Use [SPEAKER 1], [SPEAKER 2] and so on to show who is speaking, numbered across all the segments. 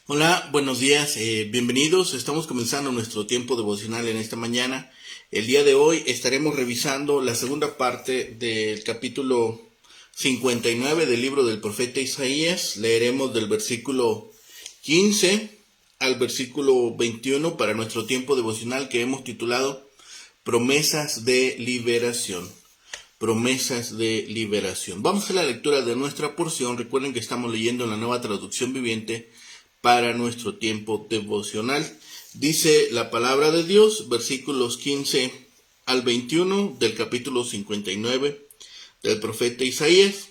[SPEAKER 1] Hola, buenos días, bienvenidos. Estamos comenzando nuestro tiempo devocional en esta mañana. El día de hoy estaremos revisando la segunda parte del capítulo 59 del libro del profeta Isaías. Leeremos del versículo 15 al versículo 21 para nuestro tiempo devocional que hemos titulado Promesas de Liberación. Promesas de liberación. Vamos a la lectura de nuestra porción. Recuerden que estamos leyendo en la Nueva Traducción Viviente para nuestro tiempo devocional. Dice la palabra de Dios, versículos 15 al 21 del capítulo 59 del profeta Isaías.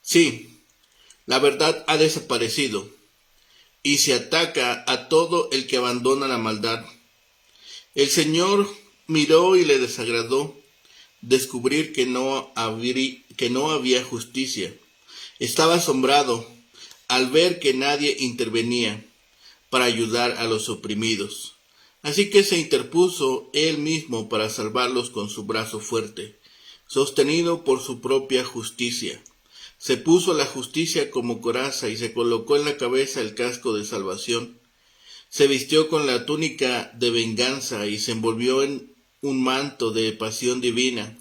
[SPEAKER 1] Sí, la verdad ha desaparecido y se ataca a todo el que abandona la maldad. El Señor miró y le desagradó descubrir que no había justicia. Estaba asombrado al ver que nadie intervenía para ayudar a los oprimidos. Así que se interpuso él mismo para salvarlos con su brazo fuerte, sostenido por su propia justicia. Se puso la justicia como coraza y se colocó en la cabeza el casco de salvación. Se vistió con la túnica de venganza y se envolvió en un manto de pasión divina.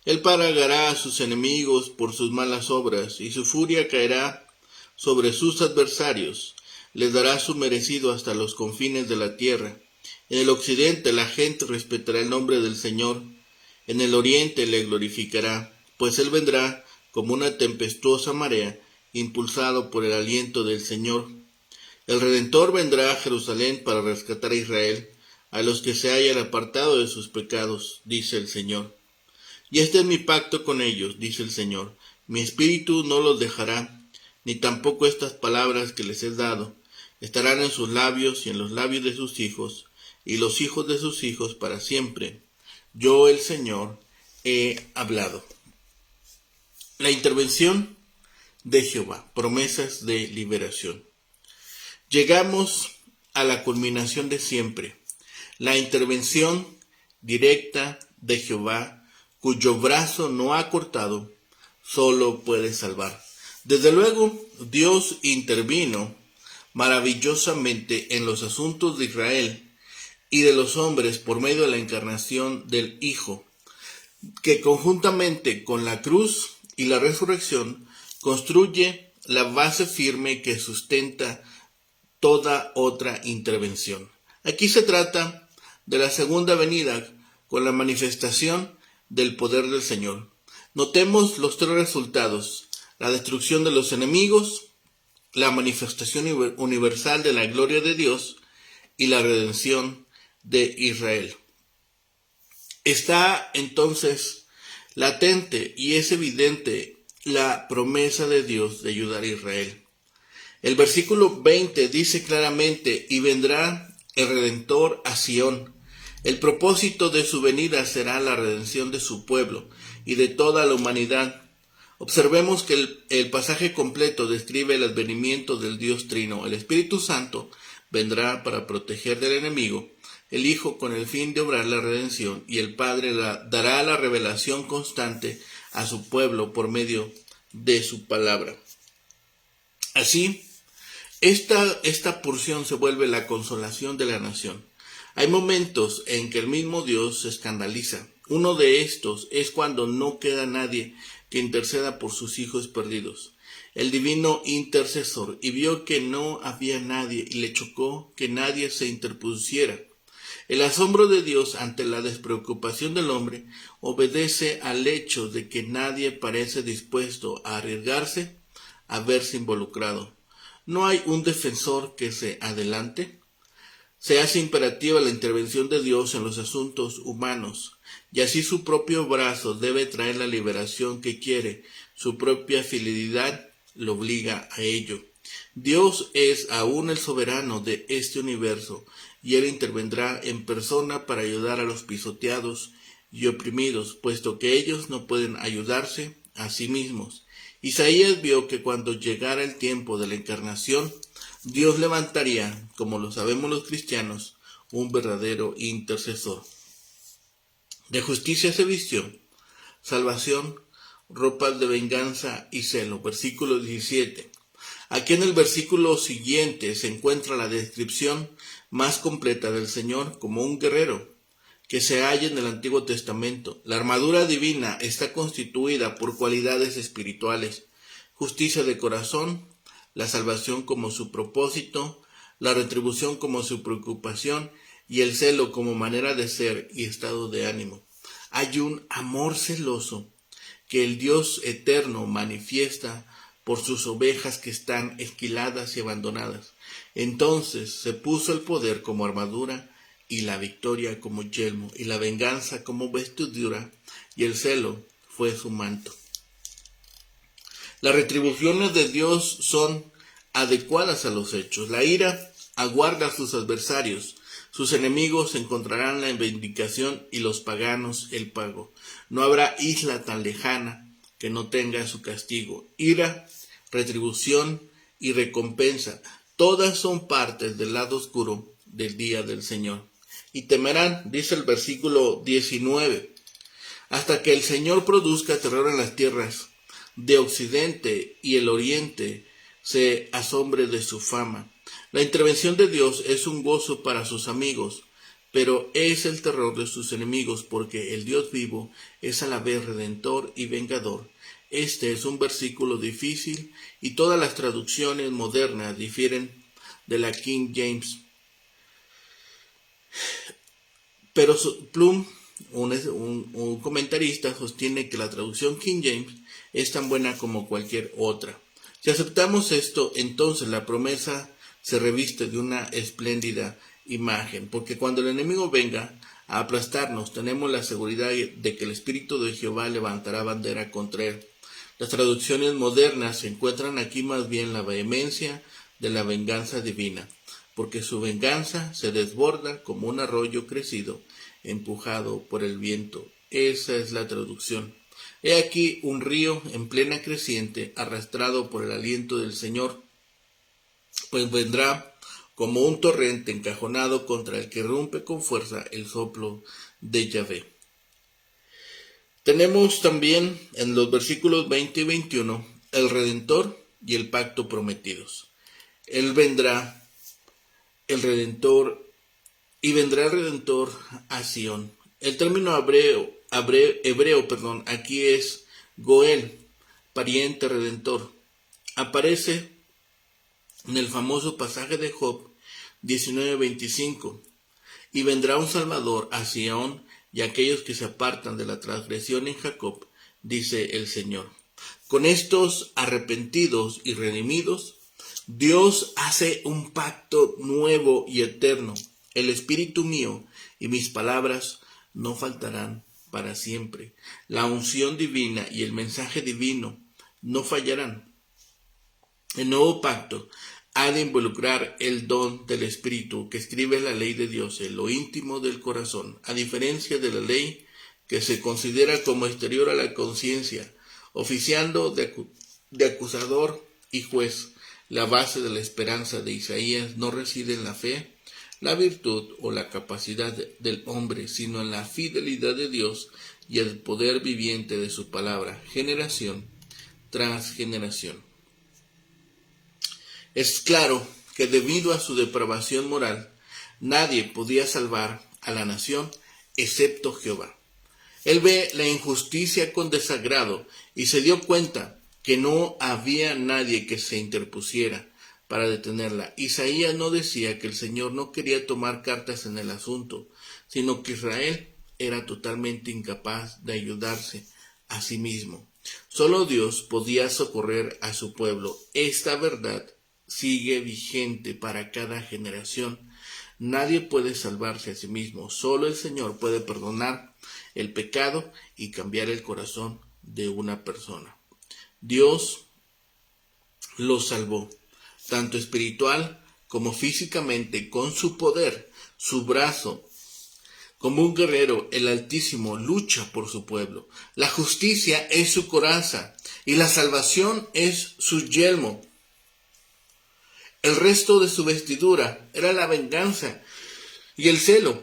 [SPEAKER 1] Él pagará a sus enemigos por sus malas obras y su furia caerá sobre sus adversarios. Les dará su merecido hasta los confines de la tierra. En el occidente la gente respetará el nombre del Señor. En el oriente le glorificará, pues Él vendrá como una tempestuosa marea, impulsado por el aliento del Señor. El Redentor vendrá a Jerusalén para rescatar a Israel, a los que se hayan apartado de sus pecados, dice el Señor. Y este es mi pacto con ellos, dice el Señor. Mi espíritu no los dejará, ni tampoco estas palabras que les he dado. Estarán en sus labios y en los labios de sus hijos, y los hijos de sus hijos para siempre. Yo, el Señor, he hablado. La intervención de Jehová, promesas de liberación. Llegamos a la culminación de siempre, la intervención directa de Jehová, cuyo brazo no ha cortado, solo puede salvar. Desde luego, Dios intervino maravillosamente en los asuntos de Israel y de los hombres por medio de la encarnación del Hijo, que conjuntamente con la cruz y la resurrección construye la base firme que sustenta toda otra intervención. Aquí se trata de la segunda venida con la manifestación del poder del Señor. Notemos los tres resultados: la destrucción de los enemigos, la manifestación universal de la gloria de Dios y la redención de Israel. Está entonces latente y es evidente la promesa de Dios de ayudar a Israel. El versículo 20 dice claramente: y vendrá el Redentor a Sión. El propósito de su venida será la redención de su pueblo y de toda la humanidad. Observemos que el pasaje completo describe el advenimiento del Dios Trino. El Espíritu Santo vendrá para proteger del enemigo, el Hijo con el fin de obrar la redención, y el Padre dará la revelación constante a su pueblo por medio de su palabra. Así, esta porción se vuelve la consolación de la nación. Hay momentos en que el mismo Dios se escandaliza. Uno de estos es cuando no queda nadie que interceda por sus hijos perdidos. El divino intercesor y vio que no había nadie y le chocó que nadie se interpusiera. El asombro de Dios ante la despreocupación del hombre obedece al hecho de que nadie parece dispuesto a arriesgarse a verse involucrado. ¿No hay un defensor que se adelante? Se hace imperativa la intervención de Dios en los asuntos humanos, y así su propio brazo debe traer la liberación que quiere. Su propia fidelidad lo obliga a ello. Dios es aún el soberano de este universo, y Él intervendrá en persona para ayudar a los pisoteados y oprimidos, puesto que ellos no pueden ayudarse a sí mismos. Isaías vio que cuando llegara el tiempo de la encarnación, Dios levantaría, como lo sabemos los cristianos, un verdadero intercesor. De justicia se vistió, salvación, ropas de venganza y celo. Versículo 17. Aquí en el versículo siguiente se encuentra la descripción más completa del Señor como un guerrero que se halla en el Antiguo Testamento. La armadura divina está constituida por cualidades espirituales: justicia de corazón, la salvación como su propósito, la retribución como su preocupación y el celo como manera de ser y estado de ánimo. Hay un amor celoso que el Dios eterno manifiesta por sus ovejas que están esquiladas y abandonadas. Entonces se puso el poder como armadura, y la victoria como yelmo, y la venganza como vestidura, y el celo fue su manto. Las retribuciones de Dios son adecuadas a los hechos. La ira aguarda a sus adversarios. Sus enemigos encontrarán la vindicación y los paganos el pago. No habrá isla tan lejana que no tenga su castigo. Ira, retribución y recompensa, todas son partes del lado oscuro del día del Señor. Y temerán, dice el versículo 19, hasta que el Señor produzca terror en las tierras de occidente, y el oriente se asombre de su fama. La intervención de Dios es un gozo para sus amigos, pero es el terror de sus enemigos, porque el Dios vivo es a la vez redentor y vengador. Este es un versículo difícil y todas las traducciones modernas difieren de la King James. Pero Plum, un comentarista, sostiene que la traducción King James es tan buena como cualquier otra. Si aceptamos esto, entonces la promesa se reviste de una espléndida imagen, porque cuando el enemigo venga a aplastarnos, tenemos la seguridad de que el Espíritu de Jehová levantará bandera contra él. Las traducciones modernas encuentran aquí más bien la vehemencia de la venganza divina, porque su venganza se desborda como un arroyo crecido, empujado por el viento. Esa es la traducción. He aquí un río en plena creciente, arrastrado por el aliento del Señor, pues vendrá como un torrente encajonado contra el que rompe con fuerza el soplo de Yahvé. Tenemos también en los versículos 20 y 21 el Redentor y el pacto prometidos. Él vendrá, el Redentor, y vendrá el Redentor a Sión. El término hebreo, aquí es Goel, pariente redentor. Aparece en el famoso pasaje de Job 19:25. Y vendrá un Salvador a Sión y a aquellos que se apartan de la transgresión en Jacob, dice el Señor. Con estos arrepentidos y redimidos, Dios hace un pacto nuevo y eterno. El Espíritu mío y mis palabras no faltarán para siempre. La unción divina y el mensaje divino no fallarán. El nuevo pacto ha de involucrar el don del Espíritu que escribe la ley de Dios en lo íntimo del corazón, a diferencia de la ley que se considera como exterior a la conciencia, oficiando de acusador y juez. La base de la esperanza de Isaías no reside en la fe, la virtud o la capacidad del hombre, sino en la fidelidad de Dios y el poder viviente de su palabra, generación tras generación. Es claro que debido a su depravación moral, nadie podía salvar a la nación excepto Jehová. Él ve la injusticia con desagrado y se dio cuenta que no había nadie que se interpusiera para detenerla. Isaías no decía que el Señor no quería tomar cartas en el asunto, sino que Israel era totalmente incapaz de ayudarse a sí mismo. Solo Dios podía socorrer a su pueblo. Esta verdad sigue vigente para cada generación. Nadie puede salvarse a sí mismo. Solo el Señor puede perdonar el pecado y cambiar el corazón de una persona. Dios lo salvó, tanto espiritual como físicamente, con su poder, su brazo. Como un guerrero, el Altísimo lucha por su pueblo. La justicia es su coraza y la salvación es su yelmo. El resto de su vestidura era la venganza y el celo.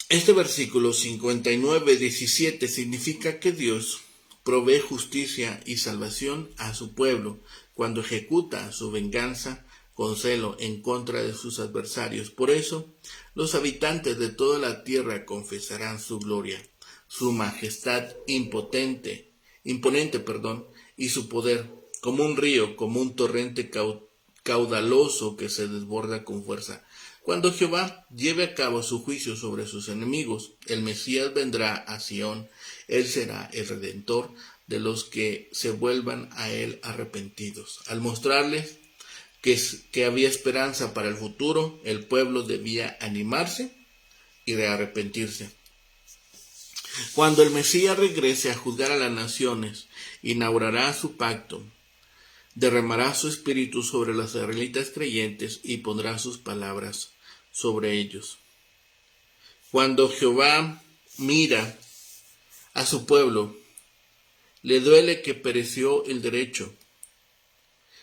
[SPEAKER 1] Este versículo 59:17 significa que Dios provee justicia y salvación a su pueblo cuando ejecuta su venganza con celo en contra de sus adversarios. Por eso, los habitantes de toda la tierra confesarán su gloria, su majestad imponente, y su poder, como un río, como un torrente caudaloso que se desborda con fuerza. Cuando Jehová lleve a cabo su juicio sobre sus enemigos, el Mesías vendrá a Sión. Él será el Redentor de los que se vuelvan a él arrepentidos. Al mostrarles que había esperanza para el futuro, el pueblo debía animarse y arrepentirse. Cuando el Mesías regrese a juzgar a las naciones, inaugurará su pacto, derramará su espíritu sobre los israelitas creyentes y pondrá sus palabras sobre ellos. Cuando Jehová mira a su pueblo, le duele que pereció el derecho.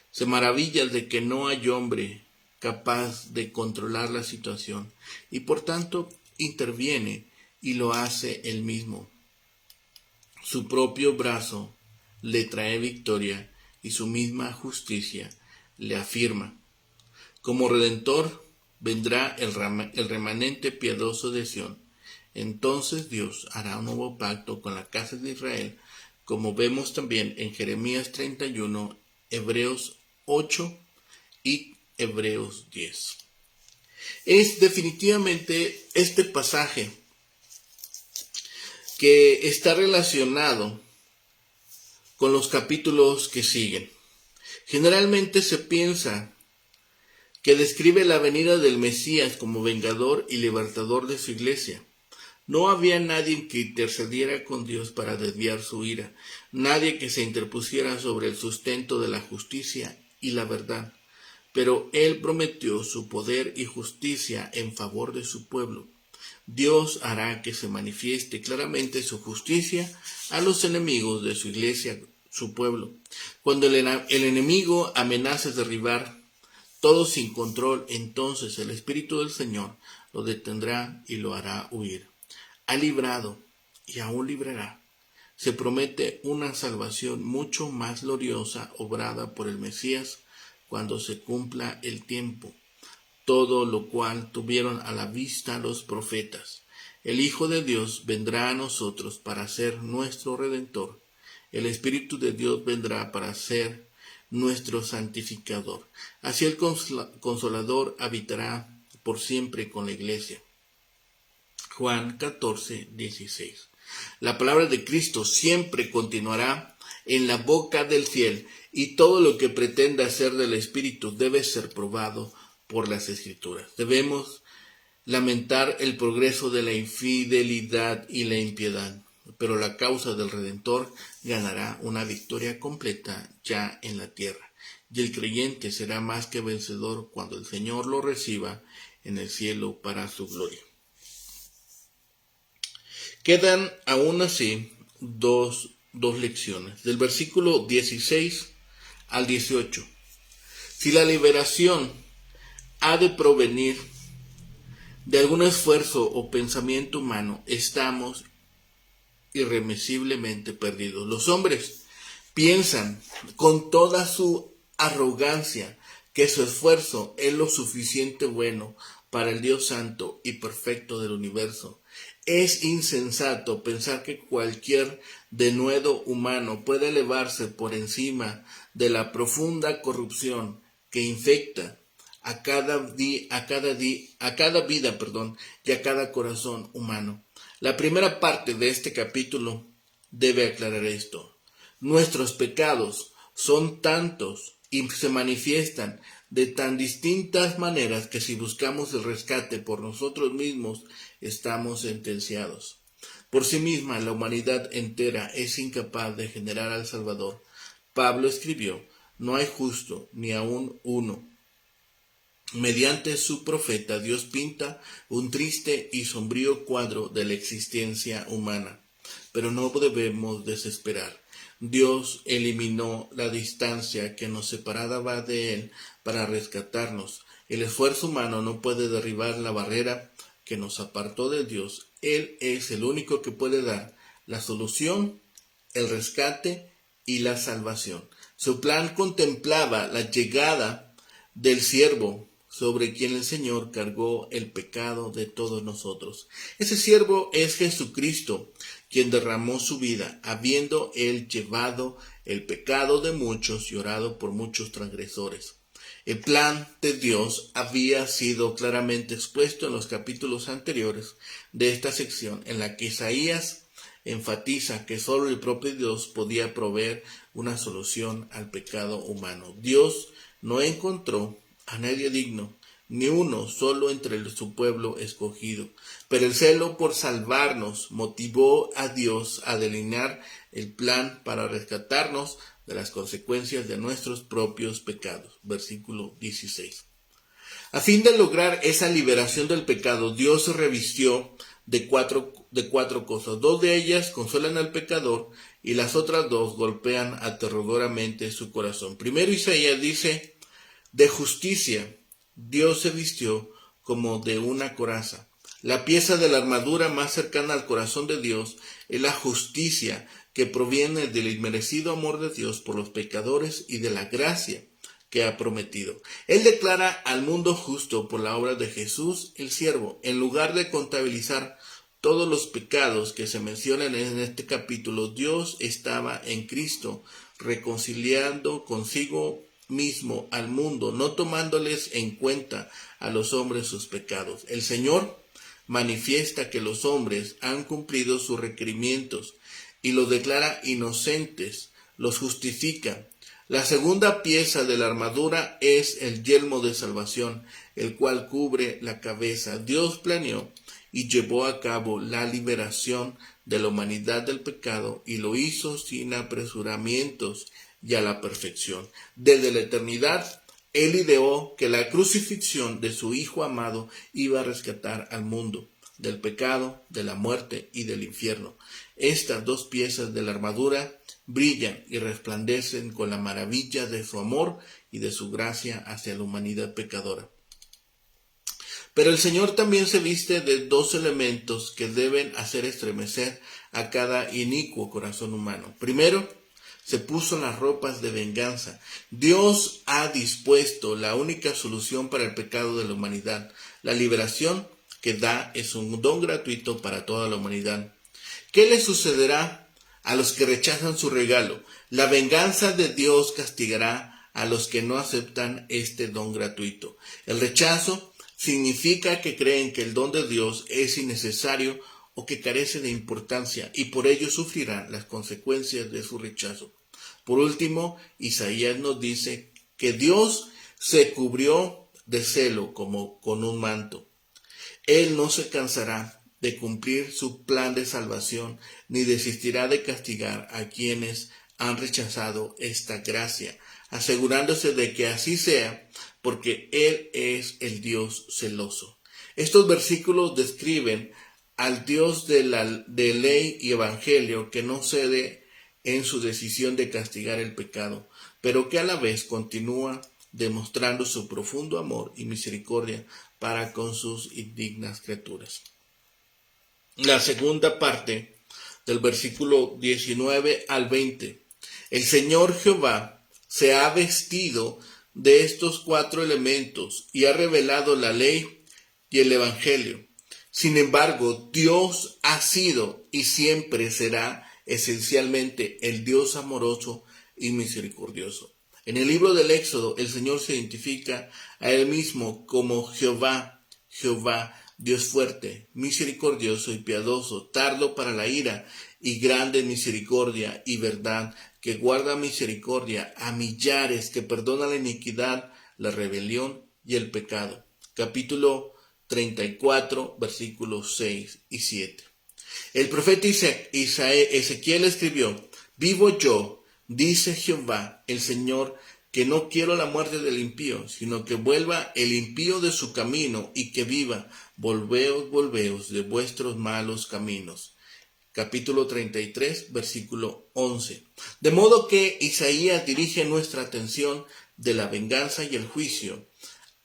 [SPEAKER 1] Se maravilla de que no hay hombre capaz de controlar la situación y por tanto interviene y lo hace él mismo. Su propio brazo le trae victoria y su misma justicia le afirma. Como Redentor vendrá el remanente piadoso de Sión. Entonces Dios hará un nuevo pacto con la casa de Israel, como vemos también en Jeremías 31, Hebreos 8 y Hebreos 10. Es definitivamente este pasaje que está relacionado con los capítulos que siguen. Generalmente se piensa que describe la venida del Mesías como vengador y libertador de su iglesia. No había nadie que intercediera con Dios para desviar su ira, nadie que se interpusiera sobre el sustento de la justicia y la verdad, pero Él prometió su poder y justicia en favor de su pueblo. Dios hará que se manifieste claramente su justicia a los enemigos de su iglesia, su pueblo. Cuando el enemigo amenaza derribar todo sin control, entonces el Espíritu del Señor lo detendrá y lo hará huir. Ha librado y aún librará. Se promete una salvación mucho más gloriosa obrada por el Mesías cuando se cumpla el tiempo, todo lo cual tuvieron a la vista los profetas. El Hijo de Dios vendrá a nosotros para ser nuestro Redentor. El Espíritu de Dios vendrá para ser nuestro santificador. Así el Consolador habitará por siempre con la iglesia. Juan 14, 16. La palabra de Cristo siempre continuará en la boca del fiel y todo lo que pretenda hacer del Espíritu debe ser probado por las Escrituras. Debemos lamentar el progreso de la infidelidad y la impiedad, pero la causa del Redentor ganará una victoria completa ya en la tierra, y el creyente será más que vencedor cuando el Señor lo reciba en el cielo para su gloria. Quedan aún así dos lecciones, del versículo 16 al 18. Si la liberación ha de provenir de algún esfuerzo o pensamiento humano, estamos irremisiblemente perdidos. Los hombres piensan con toda su arrogancia que su esfuerzo es lo suficiente bueno para el Dios santo y perfecto del universo. Es insensato pensar que cualquier denuedo humano puede elevarse por encima de la profunda corrupción que infecta a cada vida, y a cada corazón humano. La primera parte de este capítulo debe aclarar esto. Nuestros pecados son tantos y se manifiestan de tan distintas maneras que si buscamos el rescate por nosotros mismos, estamos sentenciados. Por sí misma, la humanidad entera es incapaz de generar al Salvador. Pablo escribió: no hay justo, ni aun uno. Mediante su profeta, Dios pinta un triste y sombrío cuadro de la existencia humana. Pero no debemos desesperar. Dios eliminó la distancia que nos separaba de Él para rescatarnos. El esfuerzo humano no puede derribar la barrera que nos apartó de Dios. Él es el único que puede dar la solución, el rescate y la salvación. Su plan contemplaba la llegada del siervo sobre quien el Señor cargó el pecado de todos nosotros. Ese siervo es Jesucristo, quien derramó su vida, habiendo él llevado el pecado de muchos y orado por muchos transgresores. El plan de Dios había sido claramente expuesto en los capítulos anteriores de esta sección, en la que Isaías enfatiza que solo el propio Dios podía proveer una solución al pecado humano. Dios no encontró a nadie digno, ni uno solo entre su pueblo escogido. Pero el celo por salvarnos motivó a Dios a delinear el plan para rescatarnos de las consecuencias de nuestros propios pecados. Versículo 16. A fin de lograr esa liberación del pecado, Dios se revistió de cuatro cosas. Dos de ellas consuelan al pecador y las otras dos golpean aterradoramente su corazón. Primero Isaías dice, de justicia Dios se vistió como de una coraza. La pieza de la armadura más cercana al corazón de Dios es la justicia que proviene del inmerecido amor de Dios por los pecadores y de la gracia que ha prometido. Él declara al mundo justo por la obra de Jesús el siervo. En lugar de contabilizar todos los pecados que se mencionan en este capítulo, Dios estaba en Cristo reconciliando consigo mismo al mundo, no tomándoles en cuenta a los hombres sus pecados. El Señor manifiesta que los hombres han cumplido sus requerimientos y los declara inocentes, los justifica. La segunda pieza de la armadura es el yelmo de salvación, el cual cubre la cabeza. Dios planeó y llevó a cabo la liberación de la humanidad del pecado y lo hizo sin apresuramientos y a la perfección. Desde la eternidad, Él ideó que la crucifixión de su Hijo amado iba a rescatar al mundo del pecado, de la muerte y del infierno. Estas dos piezas de la armadura brillan y resplandecen con la maravilla de su amor y de su gracia hacia la humanidad pecadora. Pero el Señor también se viste de dos elementos que deben hacer estremecer a cada inicuo corazón humano. Primero, se puso las ropas de venganza. Dios ha dispuesto la única solución para el pecado de la humanidad. La liberación que da es un don gratuito para toda la humanidad. ¿Qué le sucederá a los que rechazan su regalo? La venganza de Dios castigará a los que no aceptan este don gratuito. El rechazo significa que creen que el don de Dios es innecesario o que carece de importancia y por ello sufrirán las consecuencias de su rechazo. Por último, Isaías nos dice que Dios se cubrió de celo como con un manto. Él no se cansará de cumplir su plan de salvación ni desistirá de castigar a quienes han rechazado esta gracia, asegurándose de que así sea, porque Él es el Dios celoso. Estos versículos describen al Dios de ley y evangelio que no cede en su decisión de castigar el pecado, pero que a la vez continúa demostrando su profundo amor y misericordia para con sus indignas criaturas. La segunda parte del versículo 19 al 20. El Señor Jehová se ha vestido de estos cuatro elementos y ha revelado la ley y el evangelio. Sin embargo, Dios ha sido y siempre será esencialmente el Dios amoroso y misericordioso. En el libro del Éxodo, el Señor se identifica a Él mismo como Jehová, Dios fuerte, misericordioso y piadoso, tardo para la ira y grande en misericordia y verdad, que guarda misericordia a millares, que perdona la iniquidad, la rebelión y el pecado. Capítulo 34, versículos 6 y 7. El profeta Ezequiel escribió: Vivo yo, dice Jehová, el Señor, que no quiero la muerte del impío, sino que vuelva el impío de su camino y que viva. Volveos de vuestros malos caminos. Capítulo 33, versículo 11. De modo que Isaías dirige nuestra atención de la venganza y el juicio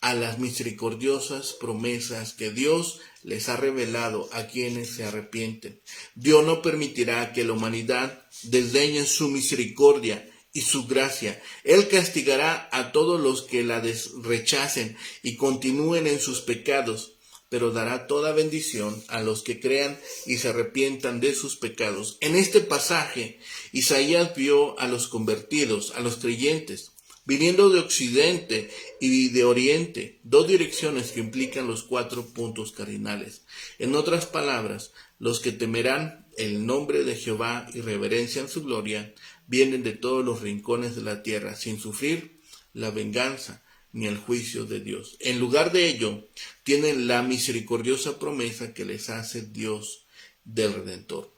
[SPEAKER 1] a las misericordiosas promesas que Dios les ha revelado a quienes se arrepienten. Dios no permitirá que la humanidad desdeñe su misericordia y su gracia. Él castigará a todos los que la rechacen y continúen en sus pecados, pero dará toda bendición a los que crean y se arrepientan de sus pecados. En este pasaje, Isaías vio a los convertidos, a los creyentes, viniendo de occidente y de oriente, dos direcciones que implican los 4 puntos cardinales. En otras palabras, los que temerán el nombre de Jehová y reverencian su gloria, vienen de todos los rincones de la tierra, sin sufrir la venganza ni el juicio de Dios. En lugar de ello, tienen la misericordiosa promesa que les hace Dios del Redentor.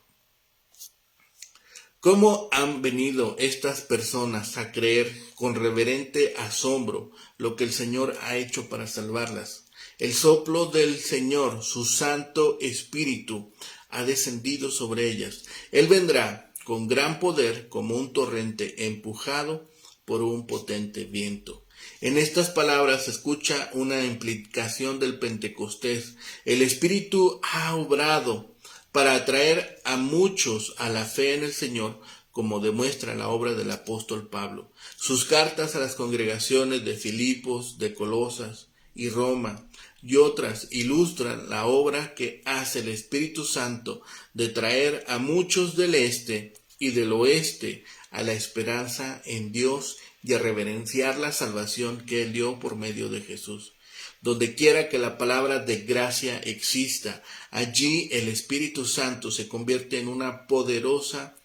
[SPEAKER 1] ¿Cómo han venido estas personas a creer con reverente asombro lo que el Señor ha hecho para salvarlas? El soplo del Señor, su Santo Espíritu, ha descendido sobre ellas. Él vendrá con gran poder como un torrente empujado por un potente viento. En estas palabras se escucha una implicación del Pentecostés. El Espíritu ha obrado para atraer a muchos a la fe en el Señor, como demuestra la obra del apóstol Pablo. Sus cartas a las congregaciones de Filipos, de Colosas y Roma y otras ilustran la obra que hace el Espíritu Santo de traer a muchos del este y del oeste a la esperanza en Dios y a reverenciar la salvación que Él dio por medio de Jesús. Donde quiera que la palabra de gracia exista, allí el Espíritu Santo se convierte en una poderosa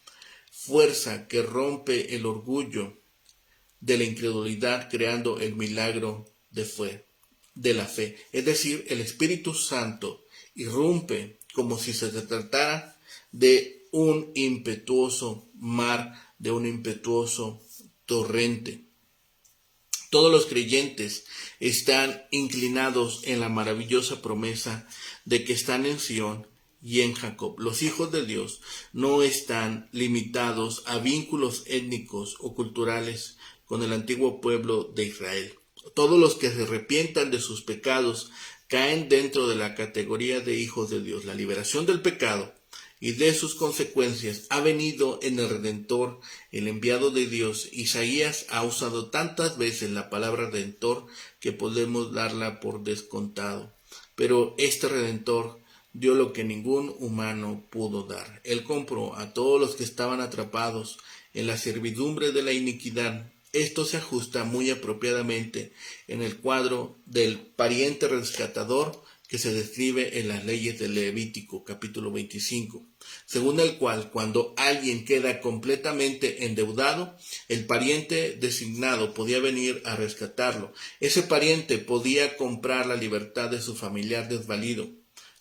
[SPEAKER 1] fuerza que rompe el orgullo de la incredulidad, creando el milagro de la fe. Es decir, el Espíritu Santo irrumpe como si se tratara de un impetuoso mar, de un impetuoso torrente. Todos los creyentes están inclinados en la maravillosa promesa de que están en Sión y en Jacob. Los hijos de Dios no están limitados a vínculos étnicos o culturales con el antiguo pueblo de Israel. Todos los que se arrepientan de sus pecados caen dentro de la categoría de hijos de Dios. La liberación del pecado y de sus consecuencias ha venido en el Redentor, el enviado de Dios. Isaías ha usado tantas veces la palabra Redentor que podemos darla por descontado. Pero este Redentor dio lo que ningún humano pudo dar. Él compró a todos los que estaban atrapados en la servidumbre de la iniquidad. Esto se ajusta muy apropiadamente en el cuadro del pariente rescatador que se describe en las leyes del Levítico, capítulo 25, según el cual, cuando alguien queda completamente endeudado, el pariente designado podía venir a rescatarlo. Ese pariente podía comprar la libertad de su familiar desvalido.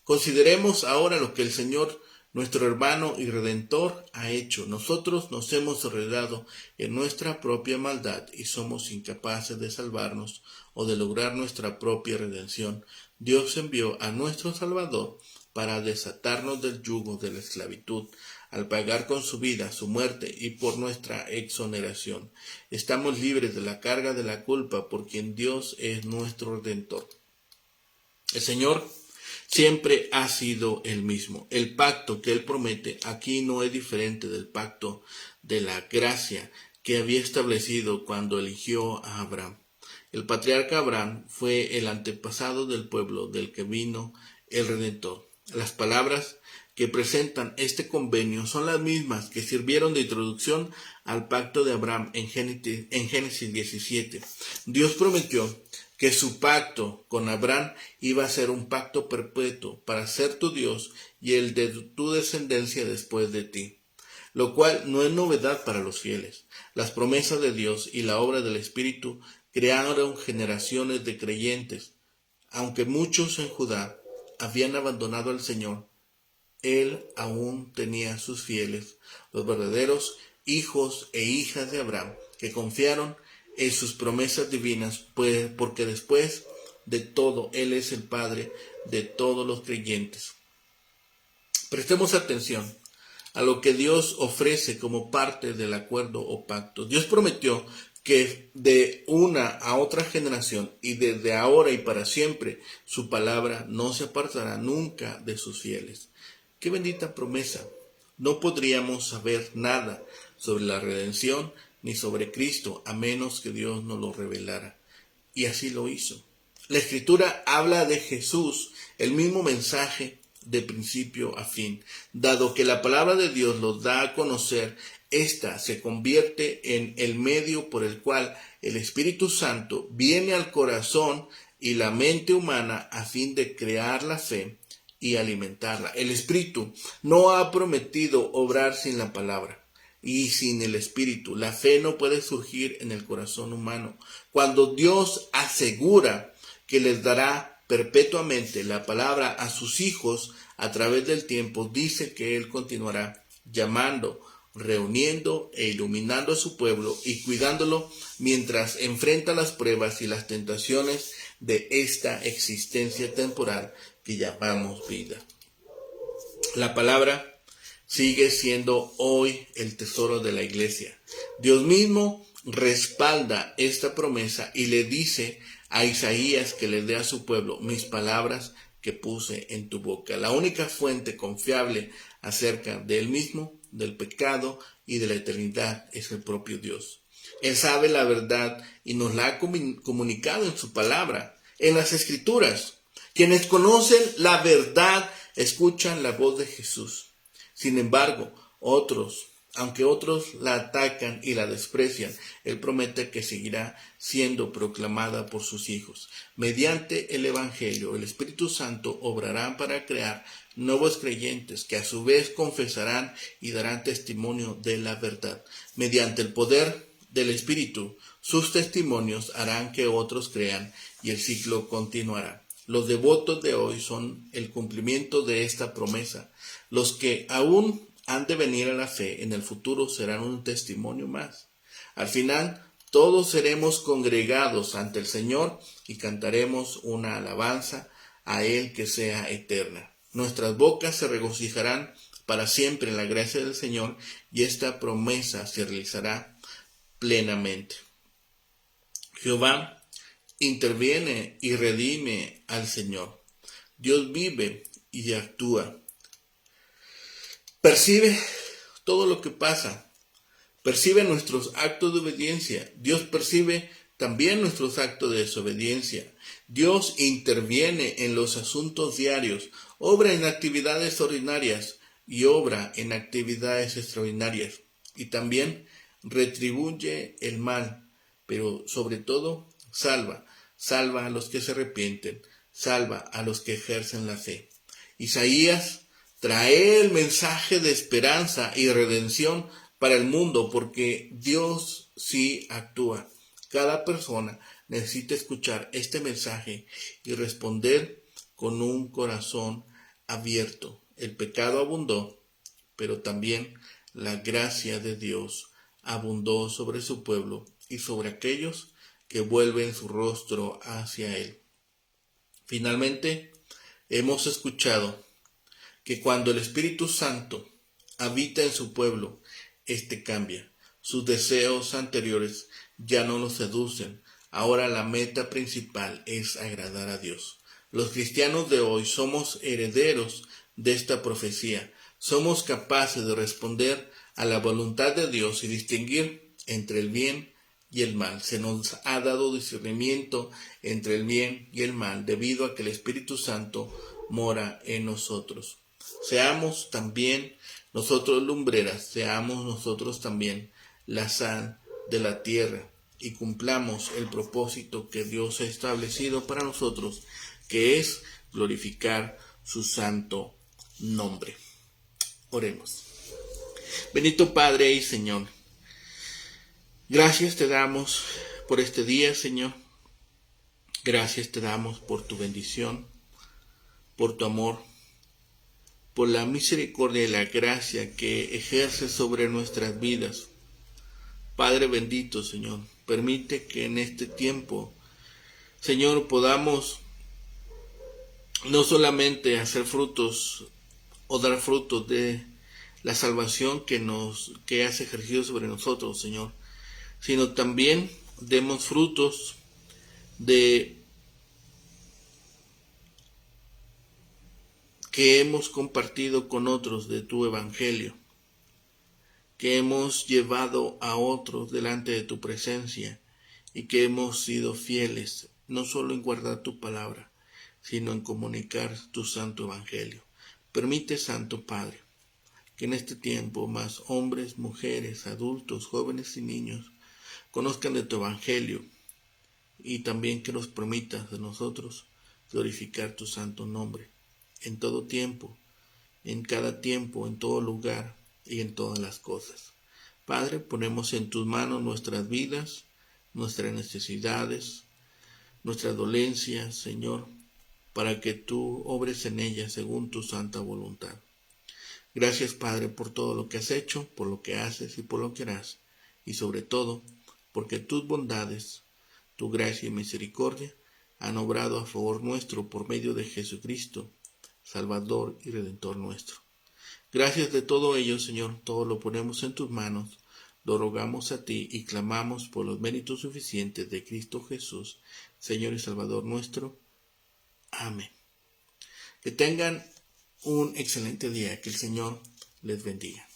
[SPEAKER 1] Consideremos ahora lo que el Señor, nuestro hermano y Redentor, ha hecho. Nosotros nos hemos enredado en nuestra propia maldad y somos incapaces de salvarnos o de lograr nuestra propia redención. Dios envió a nuestro Salvador para desatarnos del yugo de la esclavitud, al pagar con su vida su muerte y por nuestra exoneración. Estamos libres de la carga de la culpa por quien Dios es nuestro Redentor. El Señor siempre ha sido el mismo. El pacto que Él promete aquí no es diferente del pacto de la gracia que había establecido cuando eligió a Abraham. El patriarca Abraham fue el antepasado del pueblo del que vino el Redentor. Las palabras que presentan este convenio son las mismas que sirvieron de introducción al pacto de Abraham en Génesis 17. Dios prometió que su pacto con Abraham iba a ser un pacto perpetuo para ser tu Dios y el de tu descendencia después de ti, lo cual no es novedad para los fieles. Las promesas de Dios y la obra del Espíritu crearon generaciones de creyentes. Aunque muchos en Judá habían abandonado al Señor, Él aún tenía sus fieles, los verdaderos hijos e hijas de Abraham, que confiaron en sus promesas divinas, pues porque después de todo Él es el Padre de todos los creyentes. Prestemos atención a lo que Dios ofrece como parte del acuerdo o pacto. Dios prometió que de una a otra generación y desde ahora y para siempre su palabra no se apartará nunca de sus fieles. ¡Qué bendita promesa! No podríamos saber nada sobre la redención ni sobre Cristo, a menos que Dios nos lo revelara. Y así lo hizo. La Escritura habla de Jesús, el mismo mensaje de principio a fin. Dado que la palabra de Dios los da a conocer, esta se convierte en el medio por el cual el Espíritu Santo viene al corazón y la mente humana a fin de crear la fe y alimentarla. El Espíritu no ha prometido obrar sin la palabra y sin el Espíritu. La fe no puede surgir en el corazón humano. Cuando Dios asegura que les dará perpetuamente la palabra a sus hijos a través del tiempo, dice que Él continuará llamando, reuniendo e iluminando a su pueblo y cuidándolo mientras enfrenta las pruebas y las tentaciones de esta existencia temporal que llamamos vida. La palabra sigue siendo hoy el tesoro de la iglesia. Dios mismo respalda esta promesa y le dice a Isaías que le dé a su pueblo mis palabras que puse en tu boca. La única fuente confiable acerca de él mismo, del pecado y de la eternidad es el propio Dios. Él sabe la verdad y nos la ha comunicado en su palabra, en las Escrituras. Quienes conocen la verdad escuchan la voz de Jesús. Sin embargo, aunque otros la atacan y la desprecian, Él promete que seguirá siendo proclamada por sus hijos. Mediante el Evangelio, el Espíritu Santo obrará para crear nuevos creyentes que a su vez confesarán y darán testimonio de la verdad. Mediante el poder del Espíritu, sus testimonios harán que otros crean y el ciclo continuará. Los devotos de hoy son el cumplimiento de esta promesa. Los que aún han de venir a la fe en el futuro serán un testimonio más. Al final, todos seremos congregados ante el Señor y cantaremos una alabanza a Él que sea eterna. Nuestras bocas se regocijarán para siempre en la gracia del Señor y esta promesa se realizará plenamente. Jehová interviene y redime al Señor. Dios vive y actúa. Percibe todo lo que pasa. Percibe nuestros actos de obediencia. Dios percibe también nuestros actos de desobediencia. Dios interviene en los asuntos diarios, obra en actividades ordinarias y obra en actividades extraordinarias. Y también retribuye el mal, pero sobre todo salva a los que se arrepienten, salva a los que ejercen la fe. Isaías trae el mensaje de esperanza y redención para el mundo porque Dios sí actúa. Cada persona necesita escuchar este mensaje y responder con un corazón abierto. El pecado abundó, pero también la gracia de Dios abundó sobre su pueblo y sobre aquellos que vuelven su rostro hacia Él. Finalmente, hemos escuchado que cuando el Espíritu Santo habita en su pueblo, éste cambia. Sus deseos anteriores ya no los seducen. Ahora la meta principal es agradar a Dios. Los cristianos de hoy somos herederos de esta profecía. Somos capaces de responder a la voluntad de Dios y distinguir entre el bien y el mal. Se nos ha dado discernimiento entre el bien y el mal debido a que el Espíritu Santo mora en nosotros. Seamos también nosotros lumbreras, seamos nosotros también la sal de la tierra y cumplamos el propósito que Dios ha establecido para nosotros, que es glorificar su santo nombre. Oremos. Bendito Padre y Señor, gracias te damos por este día, Señor. Gracias te damos por tu bendición, por tu amor, por la misericordia y la gracia que ejerces sobre nuestras vidas. Padre bendito, Señor, permite que en este tiempo, Señor, podamos no solamente hacer frutos o dar frutos de la salvación que has ejercido sobre nosotros, Señor, sino también demos frutos de que hemos compartido con otros de tu evangelio. que hemos llevado a otros delante de tu presencia y que hemos sido fieles no solo en guardar tu palabra, sino en comunicar tu santo evangelio. Permite, Santo Padre, que en este tiempo más hombres, mujeres, adultos, jóvenes y niños conozcan de tu evangelio y también que nos permitas a nosotros glorificar tu santo nombre en todo tiempo, en cada tiempo, en todo lugar y en todas las cosas. Padre, ponemos en tus manos nuestras vidas, nuestras necesidades, nuestras dolencias, Señor, para que tú obres en ellas según tu santa voluntad. Gracias, Padre, por todo lo que has hecho, por lo que haces y por lo que harás, y sobre todo, porque tus bondades, tu gracia y misericordia han obrado a favor nuestro por medio de Jesucristo, Salvador y Redentor nuestro. Gracias de todo ello, Señor, todo lo ponemos en tus manos, lo rogamos a ti y clamamos por los méritos suficientes de Cristo Jesús, Señor y Salvador nuestro. Amén. Que tengan un excelente día, que el Señor les bendiga.